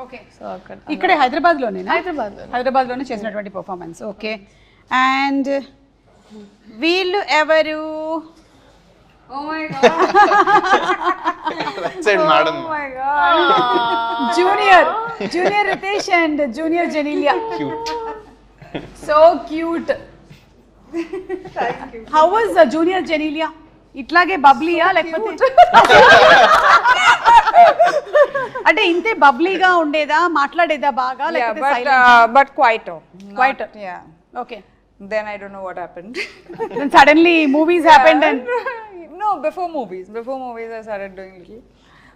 S1: Okay.
S4: So అక్కడ
S1: ఇక్కడే హైదరాబాద్లోనే
S4: హైదరాబాద్లో
S1: చేసినటువంటి పర్ఫార్మెన్స్. ఓకే. అండ్ వీళ్ళు ఎవరు?
S3: Madam
S1: junior Riteish and junior Genelia. So cute. How was junior Genelia? ఇట్లాగే బబ్లీయా లేకపోతే అంటే ఇంతే బబ్లీగా ఉండేదా, మాట్లాడేదా బాగా లేకపోతే
S2: but quieter.
S1: Quieter.
S2: Yeah.
S1: Okay.
S2: Then I don't know what happened.
S1: Then suddenly movies happened and
S2: No, before movies I started doing little.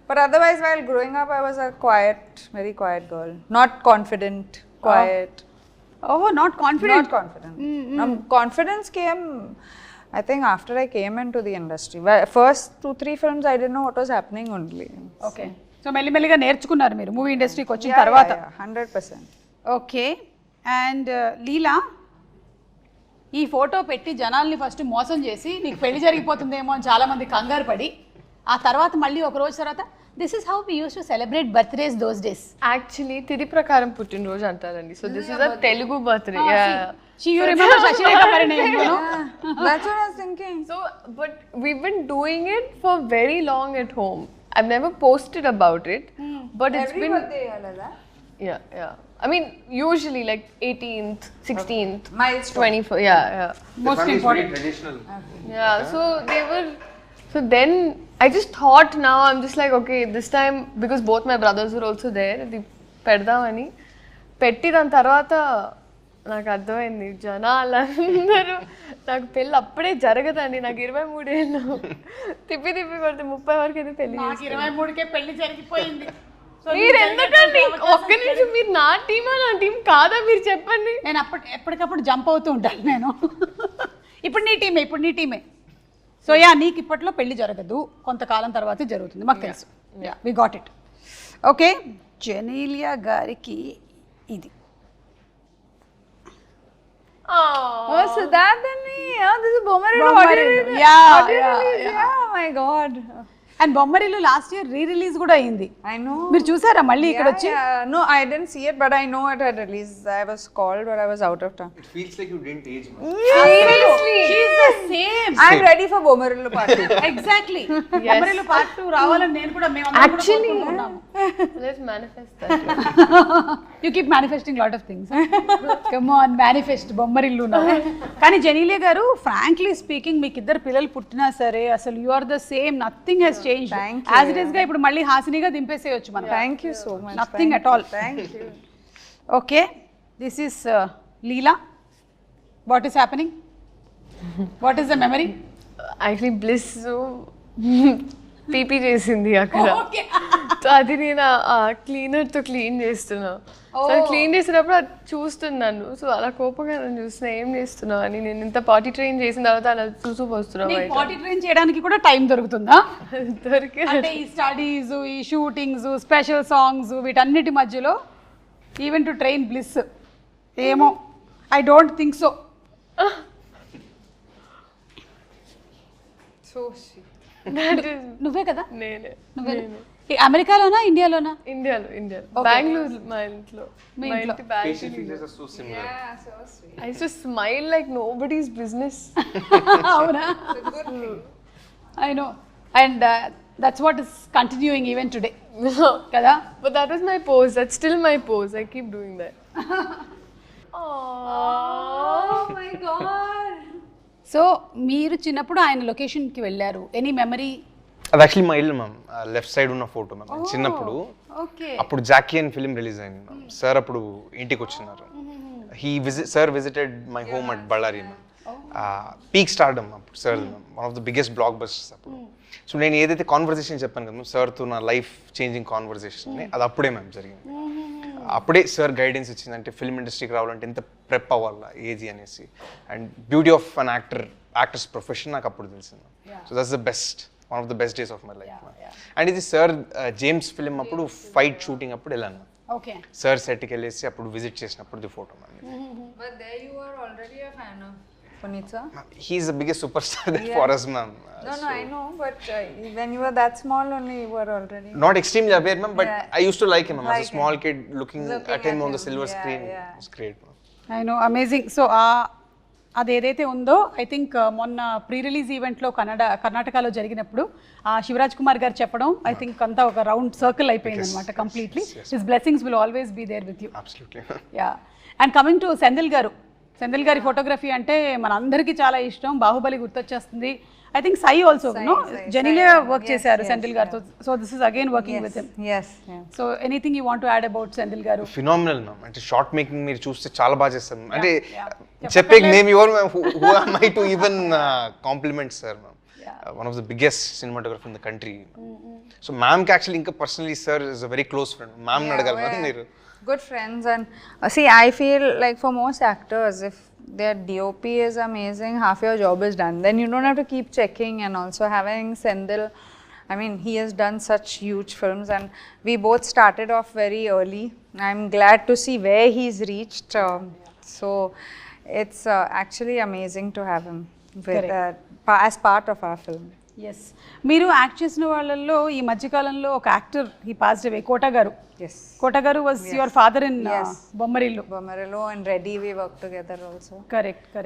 S2: But otherwise, while growing up, I was a quiet, very quiet girl. Not confident, quiet.
S1: not confident.
S2: Not confident. Confidence came, I think, after I came into the industry. First 2-3 films, I didn't know what was happening only.
S1: Okay. So మెల్లిమెల్లిగా నేర్చుకున్నారు మీరు movie ఇండస్ట్రీకి వచ్చిన తర్వాత.
S2: 100%.
S1: Okay. And లీలా, ఈ photo పెట్టి జనాల్ని first మోసం చేసి నీకు పెళ్లి జరిగిపోతుందేమో అని చాలా మంది కంగారు పడి, ఆ తర్వాత మళ్ళీ ఒక రోజు తర్వాత this is how we use to celebrate birthdays those days.
S4: Actually తిథి ప్రకారం పుట్టినరోజు అంటారండి. So this is a Telugu birthday.
S1: You remember Shashirekha Parinayam, you know?
S2: That's what I was thinking.
S4: So, but we've been doing it for very long at home. I've never posted about it, but it's been yeah. I mean, usually like 18th, 16th,
S2: Milestone.
S4: 24th. Yeah.
S1: Most important.
S3: Traditional.
S4: Yeah. So they were. So then I just thought now I'm just like okay this time because both my brothers were also there. అది పెడదామని పెట్టి దాని తర్వాత నాకు అర్థమైంది జనాలందరూ నాకు పెళ్ళి అప్పుడే జరగదండి. నాకు 23 ఏళ్ళు తిప్పి కొడితే 30 వరకు అయితే పెళ్లి.
S1: 23కే పెళ్లి జరిగిపోయింది.
S4: మీరు ఎందుకండి ఒక్క నిమిషం, మీరు నా టీమా నా టీం కాదా మీరు చెప్పండి.
S1: నేను ఎప్పటికప్పుడు జంప్ అవుతూ ఉంటాను నేను. ఇప్పుడు నీ టీమే. సో యా, నీకు ఇప్పట్లో పెళ్లి జరగదు, కొంతకాలం తర్వాత జరుగుతుంది, మాకు తెలుసు. Yeah, we got it. Okay. Genelia గారికి ఇది.
S2: Oh, so that then this is Bommarillu.
S1: Bommarillu. Yeah.
S2: Oh my God.
S1: And Bommarillu last year release కూడా అయింది.
S2: I know.
S1: మీరు చూసారా మళ్ళీ ఇక్కడ వచ్చి?
S2: No, I didn't see it, but I know it had released. I was called, but I was out of town.
S3: It feels like you didn't age much.
S1: Seriously, she's the same.
S2: I'm ready for Bommarillu part 2.
S1: Exactly. Bommarillu part 2 రావాలని నేను కూడా
S4: Actually, let's manifest that.
S1: You keep manifesting lot of things. Come on, manifest Bommarillu నా. కానీ జెనీలియా గారు, frankly speaking, మీకు ఇద్దరు పిల్లలు పుట్టినా సరే అసలు you are the same, nothing has changed. As it is గా ఇప్పుడు మళ్ళీ హాసినిగా దింపేసేయొచ్చు మనం.
S2: Thank you so much.
S1: Nothing at all.
S2: Thank you.
S1: Okay, this is Leela. What is happening? What is the memory?
S4: Actually, Bliss PP చేసింది అక్కడ. So అది నేను క్లీనర్తో clean చేస్తున్నా. So clean చేసినప్పుడు అది చూస్తున్నాను. సో అలా కోపంగా నన్ను చూస్తున్నా, ఏం చేస్తున్నావు అని. నేను ఇంత పార్టీ ట్రైన్ చేసిన తర్వాత అలా చూస్తూ పోస్తున్నావు.
S1: పార్టీ ట్రైన్ చేయడానికి కూడా టైం దొరుకుతుందా?
S4: దొరికి
S1: అంటే ఈ స్టడీస్, ఈ షూటింగ్స్, స్పెషల్ సాంగ్స్, వీటన్నిటి మధ్యలో ఈవెన్ టు ట్రైన్ బ్లిస్, ఏమో I don't think so.
S2: So sweet.
S1: నువ్వే కదా?
S4: నేనే.
S1: అమెరికాలోనా ఇండియాలోనా?
S4: ఇండియాలో బెంగళూరు. మా ఇంట్లో
S3: Facial features are so similar.
S2: Yeah, so sweet.
S4: I used to smile like nobody's business.
S1: అవునా? I know. And that's what is continuing even today. కదా?
S4: But that was my pose. That's still my pose. I keep doing that.
S2: Oh my God.
S1: So మీరు చిన్నప్పుడు ఆయన లొకేషన్కి వెళ్ళారు. Any memory
S3: అది actually మా ఇల్లు మ్యామ్, లెఫ్ట్ సైడ్ ఉన్న ఫోటో మ్యామ్. చిన్నప్పుడు
S1: ఓకే
S3: అప్పుడు జాకీ అని ఫిలిం రిలీజ్ అయింది మ్యామ్. సార్ అప్పుడు ఇంటికి వచ్చినారు. Sir visited my home at Bellary ma'am. Peak stardom అప్పుడు sir ma'am, one of the biggest blockbusters అప్పుడు. సో నేను ఏదైతే కాన్వర్సేషన్ చెప్పాను కదా మ్యామ్, సార్తో నా లైఫ్ చేంజింగ్ కాన్వర్సేషన్, అది అప్పుడే మ్యామ్ జరిగింది. అప్పుడే సార్ గైడెన్స్ ఇచ్చింది, అంటే ఫిల్మ్ ఇండస్ట్రీకి రావాలంటే ఎంత ప్రెప్ అవ్వాలా ఏది అనేసి, and beauty of an actors profession నాకు అప్పుడు తెలిసింది. So that's the best, one of the best days of my life. And ఇది సార్ జేమ్స్ ఫిలిం అప్పుడు ఫైట్ షూటింగ్ అప్పుడు వెళ్ళాను.
S1: ఓకే
S3: సార్ సెట్కి వెళ్ళేసి అప్పుడు విజిట్ చేసినప్పుడు the photo ma'am.
S2: But there you were already a fan of Puneet sir.
S3: He's the biggest superstar there for us, ma'am.
S2: No, I know, but when you were that small only, you were already.
S3: Not extremely aware, ma'am, but
S2: Yeah.
S3: I used to like him, ma'am. As
S2: Like
S3: a small
S2: him.
S3: kid, looking at him on the silver screen,
S2: yeah.
S3: it was great, ma'am.
S1: I know, amazing. So అది ఏదైతే ఉందో, I think మొన్న pre release ఈవెంట్లో కర్ణాటకలో జరిగినప్పుడు శివరాజ్ కుమార్ గారు చెప్పడం, I think అంతా ఒక రౌండ్ సర్కిల్ అయిపోయింది అనమాట completely. His blessings will always be there with you.
S3: Absolutely.
S1: Yeah. And coming to Senthil garu, Senthil గారి ఫోటోగ్రఫీ అంటే మన అందరికీ చాలా ఇష్టం. బాహుబలి గుర్తొచ్చేస్తుంది. I think Sye also no Genelia work చేశారు సెంధిల్ గారితో. So this is again working with him.
S2: Yes.
S1: So anything you want to add about Senthil garu?
S3: Phenomenal, ma'am. అంటే షార్ట్ మేకింగ్ మీరు చూస్తే చాలా బాగా చేస్తారు, ma'am. అంటే చెప్పే name your who am I to even compliment sir, ma'am. One of the biggest cinematographer in the country. So ma'am ki actually inka personally sir is a very close friend. Ma'am nadagal ma'am మీరు.
S2: Good friends, and see, I feel like for most actors, if their DOP is amazing, half your job is done. Then you don't have to keep checking. And also having Sendil, I mean, he has done such huge films, and we both started off very early. I'm glad to see where he's reached. So it's actually amazing to have him with, as part of our film.
S1: Yes. మీరు act చేసిన వాళ్ళల్లో ఈ మధ్యకాలంలో ఒక actor ఈ passed away, కోట గారు.
S2: Yes.
S1: కోట గారు was your father in Bommarillu.
S2: Bomarillo and Reddy, we work together also.
S1: Correct.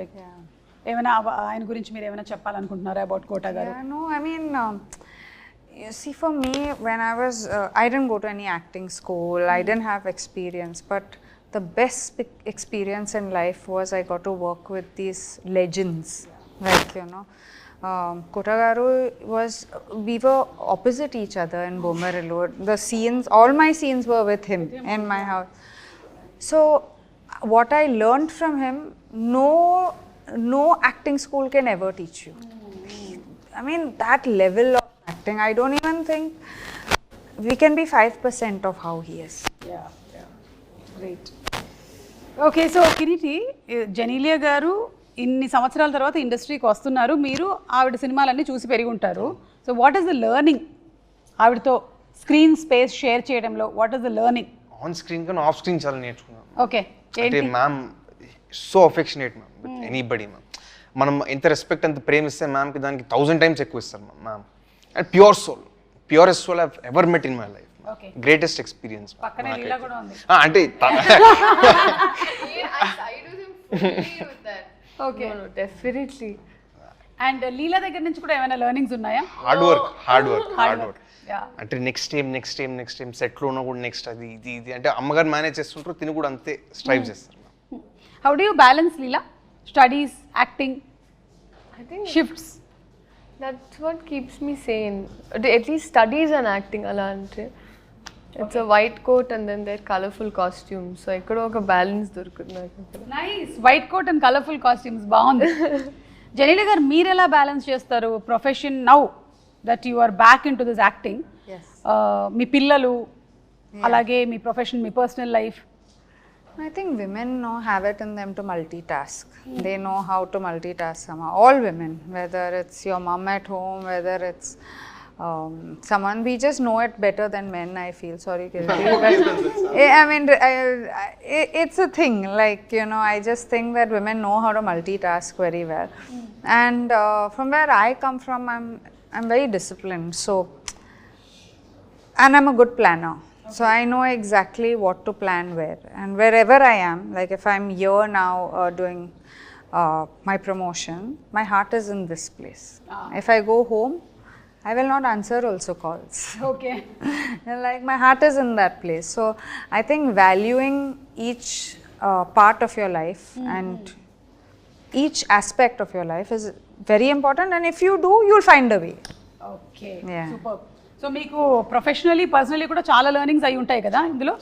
S1: ఏమైనా ఆయన గురించి మీరు ఏమైనా చెప్పాలనుకుంటున్నారా అబౌట్ కోట గారు?
S2: Yeah, no, I mean, you see, for me, when I was, I didn't go to any acting school, I didn't have experience, but the best experience in life was I got to work with these legends, like, you know, Kota Garu was, we were opposite each other in Bomarillo. The scenes, all my scenes were with him in my house. So what I learned from him, no acting school can ever teach you. I mean, that level of acting, I don't even think we can be 5% of how he is.
S1: Great. Okay, so Kireeti, Genelia గారు ఇన్ని సంవత్సరాల తర్వాత ఇండస్ట్రీకి వస్తున్నారు. మీరు ఆవిడ సినిమాలన్నీ చూసి పెరిగి ఉంటారు. So what is the learning ఆవిడతో స్క్రీన్ స్పేస్ షేర్ చేయడంలో? What is the learning?
S3: On screen కన్నా ఆఫ్ స్క్రీన్ చాలా నేర్చుకున్నాను.
S1: ఓకే,
S3: అంటే ma'am so affectionate ma'am with anybody ma'am. మనం ఎంత రెస్పెక్ట్ ఎంత ప్రేమిస్తే మ్యామ్కి దానికి 1000 times ఎక్కువ ఇస్తారు ma'am. And purest soul I've ever met in my life. Greatest experience.
S1: పక్కనే లీలా కూడా ఉంది.
S3: అంటే
S4: I side with him fully with that.
S1: Okay.
S4: No, definitely.
S1: And Leela దగ్గర నుంచి కూడా ఏమైనా లెర్నింగ్స్ ఉన్నాయా?
S3: Hard work.
S1: Yeah.
S3: అంటే నెక్స్ట్ టైం సెట్లో ఉన్న కూడా నెక్స్ట్ అది ఇది అంటే అమ్మగారు మేనేజ్ చేస్తుంటారు, తిని కూడా అంతే స్ట్రైవ్ చేస్తారు.
S1: How do you balance Leela studies, acting,
S4: I think
S1: shifts?
S4: that's what keeps me sane. At least studies and acting ala ante. It's a white coat and then they're colorful costumes. So ekkado oka balance dorukundi naku.
S1: Nice. White coat and colourful costumes బాగుంది. జెనీలియా గారు, మీరు ఎలా balance చేస్తారు profession now that you are back in to this acting? మీ పిల్లలు, అలాగే మీ profession, మీ personal life?
S2: I think women have it in them to multitask. They know how to multitask somehow. All women, whether it's your mom at home, whether it's someone, we just know it better than men, I feel. Sorry, Kirti, but I mean, it's a thing. Like, you know, I just think that women know how to multitask very well. And from where I come from, I'm very disciplined. So, and I'm a good planner. So I know exactly what to plan where, and wherever I am, like if I'm here now doing my promotion, my heart is in this place. If I go home, I will not answer also calls.
S1: Okay.
S2: Like my heart is in that place. So I think valuing each part of your life and each aspect of your life is very important, and if you do, you'll find a way.
S1: Okay
S2: Yeah.
S1: Super. So మీకు professionally personally కూడా చాలా learnings అయి ఉంటాయి కదా ఇందులో.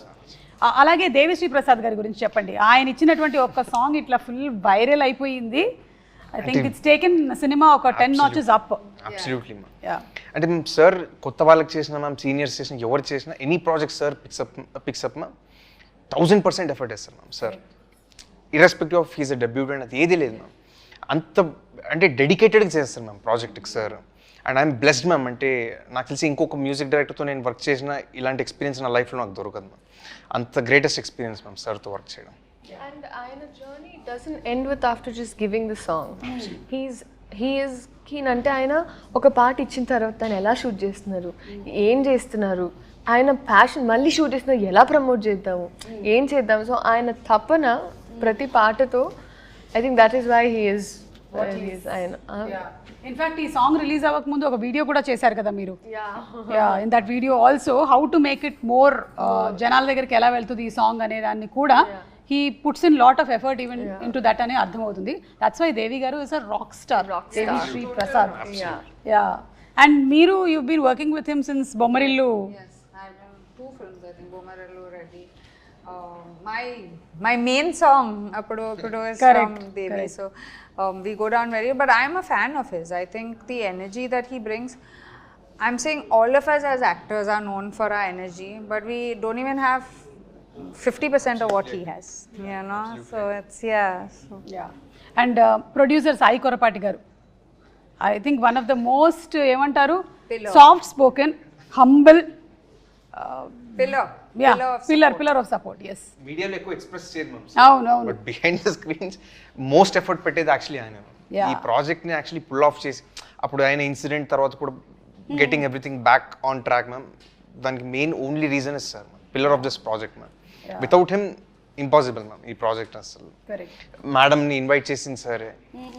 S1: అలాగే దేవిశ్రీ ప్రసాద్ గారి గురించి చెప్పండి. ఆయన ఇచ్చినటువంటి ఒక్క సాంగ్ ఇట్లా ఫుల్ వైరల్ అయిపోయింది. I think it's taken cinema ఒక 10 notches అప్.
S3: Absolutely ma'am. అంటే మేము సార్ కొత్త వాళ్ళకి చేసిన మ్యామ్, సీనియర్స్ చేసిన ఎవరు చేసినా any project sir pick up ma'am 1000% effort వేస్తారు ma'am sir. Irrespective of he's a debutante అది ఏది లేదు మ్యామ్. అంత అంటే డెడికేటెడ్గా చేస్తారు మ్యామ్ ప్రాజెక్ట్కి sir. And I'm blessed ma'am. అంటే నాకు తెలిసి ఇంకొక మ్యూజిక్ డైరెక్టర్తో నేను వర్క్ చేసిన ఇలాంటి ఎక్స్పీరియన్స్ నా లైఫ్లో నాకు దొరకదు మ్యామ్. అంత గ్రేటెస్ట్ ఎక్స్పీరియన్స్ మ్యామ్ సార్తో వర్క్ చేయడం.
S4: And ఆయన journey doesn't end with after just giving the song. He is keen అంటే ఆయన ఒక పాట ఇచ్చిన తర్వాత ఆయన ఎలా షూట్ చేస్తున్నారు, ఏం చేస్తున్నారు, ఆయన ప్యాషన్ మళ్ళీ షూట్ చేస్తున్నారు, ఎలా ప్రమోట్ చేద్దాము, ఏం చేద్దాము. సో ఆయన తపన ప్రతి పాటతో I think that is why he is ఆయన.
S1: ఇన్ఫాక్ట్ ఈ సాంగ్ రిలీజ్ అవ్వక ముందు ఒక వీడియో కూడా చేశారు కదా మీరు. In that video also how to make it more జనాల దగ్గరికి ఎలా వెళ్తుంది ఈ సాంగ్ అనే దాన్ని కూడా he puts in lot of effort even in to that అనే అర్థమవుతుంది. దట్స్ వై దేవి గారు is a rock star. Devi Sri Prasad. Yeah. And మీరు you been working with him since Bommarillu.
S2: Yes, I've done 2 films, I think, Bomarallu Reddy. My main song, Appudu Appudu, is
S1: Correct,
S2: from Devi.
S1: correct.
S2: So we go down very, but I'm a fan of his. I think the energy that he brings, I'm saying all of us as actors are known for our energy, but we don't even have 50% of what he has, you know. So it's
S1: and producer Sai Korrapati garu, I think one of the most ఏమంటారు soft spoken, humble pillar of support. Yes,
S3: మీడియాలో ఎక్కువ express చేయదు ma'am.
S1: అవును.
S3: But behind the screens most effort పెట్టేది actually ఆయన. ఈ ప్రాజెక్ట్ని actually pull off చేసి అప్పుడు ఆయన ఇన్సిడెంట్ తర్వాత కూడా getting everything back on track ma'am. దానికి main only reason is sir pillar of this project ma'am. Without him impossible ma'am ఈ ప్రాజెక్ట్. అసలు మేడంని ఇన్వైట్ చేసింది సరే,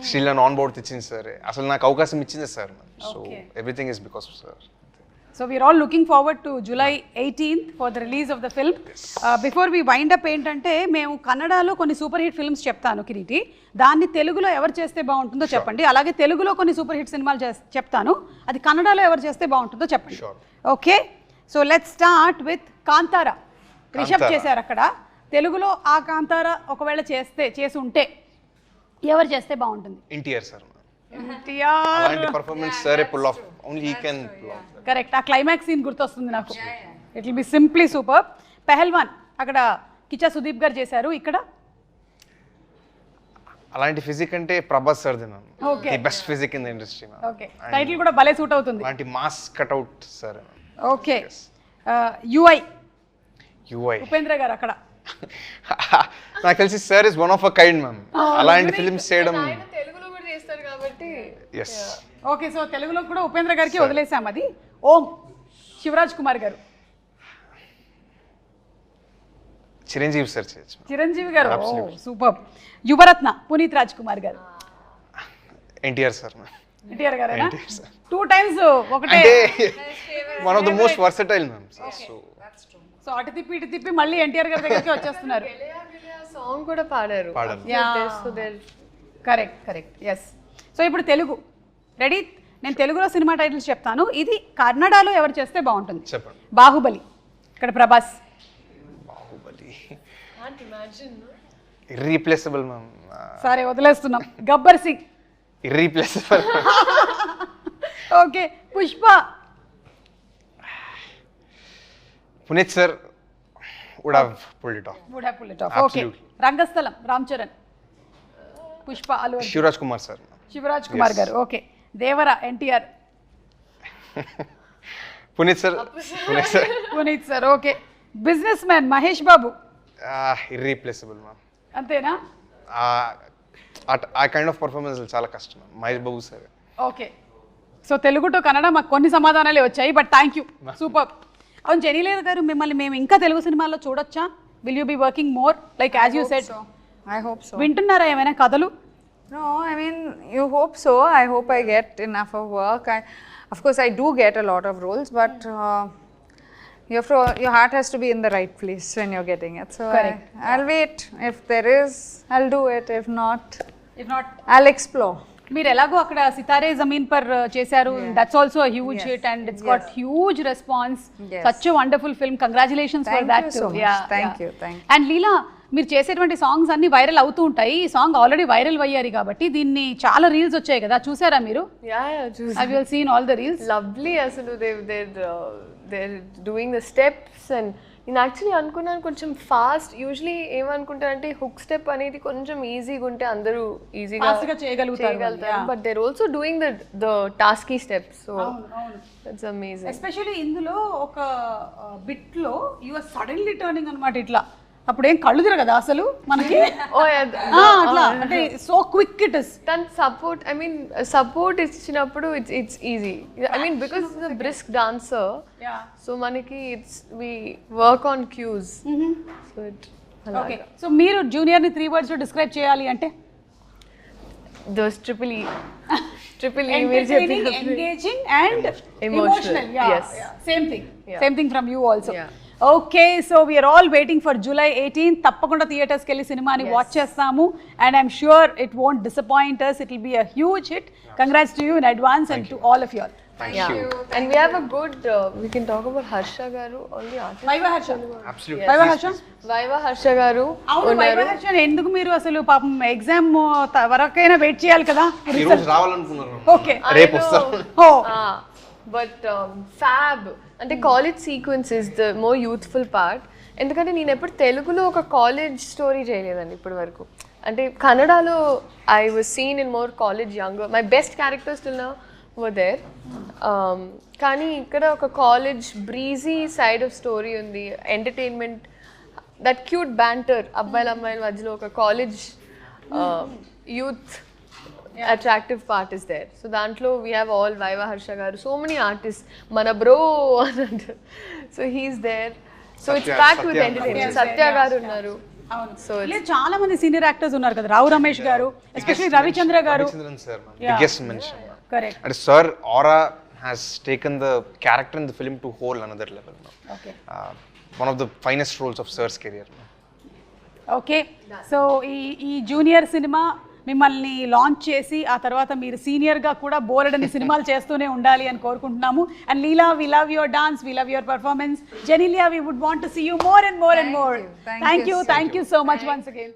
S3: శ్రీలను ఆన్ బోర్డ్ తెచ్చింది సరే, అసలు నాకు అవకాశం ఇచ్చింది sir ma'am. So everything is because of sir.
S1: So we are all looking forward to July 18th for the release of the film. Before we wind up ఏంటంటే మేము కన్నడలో కొన్ని సూపర్ హిట్ ఫిల్మ్స్ చెప్తాను కిరీటి, దాన్ని తెలుగులో ఎవరు చేస్తే బాగుంటుందో చెప్పండి. అలాగే తెలుగులో కొన్ని సూపర్ హిట్ సినిమాలు చెప్తాను, అది కన్నడలో ఎవరు చేస్తే బాగుంటుందో చెప్పండి. Okay, so let's start with Kantara. Rishab చేశారు అక్కడ. తెలుగులో ఆ కాంతారా ఒకవేళ చేసి ఉంటే ఎవరు చేస్తే బాగుంటుంది?
S3: ఎన్టీఆర్ సార్.
S1: ఎన్టీఆర్
S3: అలాంటి పర్ఫార్మెన్స్ సరే pull off, only he can pull off.
S1: Correct, ఆ క్లైమాక్స్ సీన్ గుర్తొస్తుంది నాకు. It will be simply super. Pailwaan అక్కడ కిచ్చా సుదీప్ గారు చేశారు, ఇక్కడ
S3: అలాంటి ఫిజిక్ అంటే Prabhas sir ma'am.
S1: Okay.
S3: The best physique in the industry ma'am.
S1: Okay, title కూడా భలే సూట్ అవుతుంది.
S3: అలాంటి mass cutout sir.
S1: Okay, UI
S3: UI
S1: Upendra గారు అక్కడ.
S3: నాకు తెలిసి sir is one of a kind ma'am. అలాంటి ఫిల్మ్స్ చేయడం.
S4: ఆయన తెలుగులో కూడా చేస్తారు కాబట్టి.
S3: ఎస్.
S1: ఓకే, సో తెలుగులో కూడా ఉపేంద్ర గారికి వదిలేసాం అది. ఓం శివరాజ్ కుమార్ గారు.
S3: చిరంజీవి సార్ చేయొచ్చు.
S1: చిరంజీవి గారు సూపర్. యువరత్న పునీత్ రాజ్ కుమార్ గారు.
S3: ఎన్టీఆర్ సార్.
S1: ఎన్టీఆర్ గారు
S3: NTR sir.
S1: 2 times ఒకటే.
S3: అంటే one of the most versatile ma'am.
S1: So అటు తిప్పి ఇటు తిప్పి మళ్ళీ ఎన్టీఆర్ గారి దగ్గరికి వచ్చేస్తున్నారు.
S4: సాంగ్ కూడా పాడారు.
S1: కరెక్ట్. ఎస్. సో ఇప్పుడు తెలుగు రెడీ. నేను తెలుగులో సినిమా టైటిల్స్ చెప్తాను, ఇది కన్నడలో ఎవరు చేస్తే బాగుంటుంది?
S3: చెప్పండి.
S1: బాహుబలి, ఇక్కడ Prabhas.
S3: Baahubali
S4: Can't imagine.
S3: Irreplaceable ma'am.
S1: సరే వదిలేస్తున్నాం. Gabbar Singh.
S3: Irreplaceable.
S1: Okay, Pushpa.
S3: Puneeth sir would have pulled it off.
S1: Okay, Rangasthalam Ram Charan. Pushpa Allu Arjun.
S3: Shivaraj Kumar sir.
S1: Shivaraj Kumar garu. Okay, Devara NTR.
S3: Puneeth sir.
S1: Puneeth sir. Okay, businessman Mahesh Babu.
S3: Irreplaceable ma'am.
S1: అంతేనా?
S3: ఆ కైండ్ ఆఫ్ పర్ఫార్మెన్స్ చాలా కష్టం Mahesh Babu sir.
S1: Okay, so Telugu to Kannada మాకు కొన్ని సమాధానాలే వచ్చాయి, బట్ థ్యాంక్ యూ, సూపర్. అవును, జనీలేద గారు, మిమ్మల్ని మేము ఇంకా తెలుగు సినిమాల్లో చూడొచ్చా? Will you be working more like as you said?
S2: I hope so.
S1: వింటున్నారా ఏమైనా కథలు?
S2: No, I mean, you hope so. I hope I get enough of work. Of course, I do get a lot of roles, but your heart has to be in the right place when you're getting it. So
S1: Correct.
S2: I'll wait. If there is, I'll do it. If not,
S1: If not,
S2: I'll explore.
S1: మీరు ఎలాగో అక్కడ సితారే జమీన్ పర్ చేశారు, that's also huge hit and it's got huge response. Such a wonderful film, congratulations for that.
S2: Thank you.
S1: And Leela, మీరు చేసేటువంటి songs అన్ని viral అవుతూ ఉంటాయి. ఈ సాంగ్ ఆల్రెడీ వైరల్ అయ్యారు కాబట్టి దీన్ని చాలా రీల్స్ వచ్చాయి కదా, చూసారా మీరు? Have you seen all the reels?
S4: Lovely అసలు they're doing the steps and నేను యాక్చువల్లీ అనుకున్నాను కొంచెం ఫాస్ట్. యూజువలీ ఏమనుకుంటానంటే హుక్ స్టెప్ అనేది కొంచెం ఈజీగా ఉంటే అందరూ ఈజీగా చేయగలుగుతారు, but there also doing the tasky steps. So that's amazing.
S1: Especially ఇందులో ఒక బిట్ లో యు ఆర్ సడన్లీ టర్నింగ్ అన్నమాట ఇట్లా, అప్పుడేం కళ్ళు తిరగదా అసలు మనకి? అట్లా అంటే సో క్విక్ ఇట్ ఇస్.
S4: దాని సపోర్ట్ ఇచ్చినప్పుడు it's easy. I mean because it's a brisk dancer, so మనకి we work on cues. So it
S1: okay. So మీరు జూనియర్ ని 3 words లో డిస్క్రైబ్ చేయాలి అంటే?
S4: Those triple E
S1: Entertaining, engaging and emotional. Yes. Same thing from you also. Okay, so we are all waiting for July 18th. తప్పకుండా థియేటర్స్కి వెళ్ళి సినిమాని watch చేస్తాము and I'm sure it won't disappoint us. It will be a huge hit. Congrats to you in advance and to all of you all.
S3: Thank you.
S4: And we have a good we can talk about Harsha garu, all the artists.
S1: Vaiva Harsha.
S3: Absolutely.
S1: Vaiva Harsha.
S4: Vaiva Harsha garu
S1: అవును, Vaiva Harsha ఎందుకు మీరు అసలు పాపం exam వరకైనా wait చేయాలి కదా?
S3: ఈ రోజు రావాలనుకున్నారు.
S1: ఓకే,
S3: రేపు వస్తారు.
S4: బట్ ఫ్యాబ్ అంటే college sequence is the more youthful part. ఎందుకంటే నేను ఎప్పుడు తెలుగులో ఒక కాలేజ్ స్టోరీ చేయలేదండి ఇప్పటి వరకు. అంటే కన్నడలో I was seen in more college younger, my best characters till now were there. కానీ ఇక్కడ ఒక college breezy side of story ఉంది, ఎంటర్టైన్మెంట్, దట్ క్యూట్ బ్యాంటర్ అబ్బాయిల అమ్మాయిల మధ్యలో ఒక college youth attractive part is there. So dantlo we have all Vaiva Harsha garu, so many artists, mana bro so he's there. So it's packed with entertainment. Satya garu unnaru.
S1: So చాలా మంది senior actors ఉన్నారు కదా, రావు రమేష్ గారు, especially Ravichandra గారు.
S3: Biggest mention.
S1: Correct.
S3: And sir aura has taken the character in the film to whole another level now.
S1: Okay.
S3: One of the finest roles of sir's career.
S1: Okay, so ఈ junior cinema మిమ్మల్ని launch చేసి ఆ తర్వాత మీరు సీనియర్గా కూడా బోలెడని సినిమాలు చేస్తూనే ఉండాలి అని కోరుకుంటున్నాము. And Leela, we love your dance, we love your performance. Genelia, we would want to see you more and more and more. Thank you so much once again.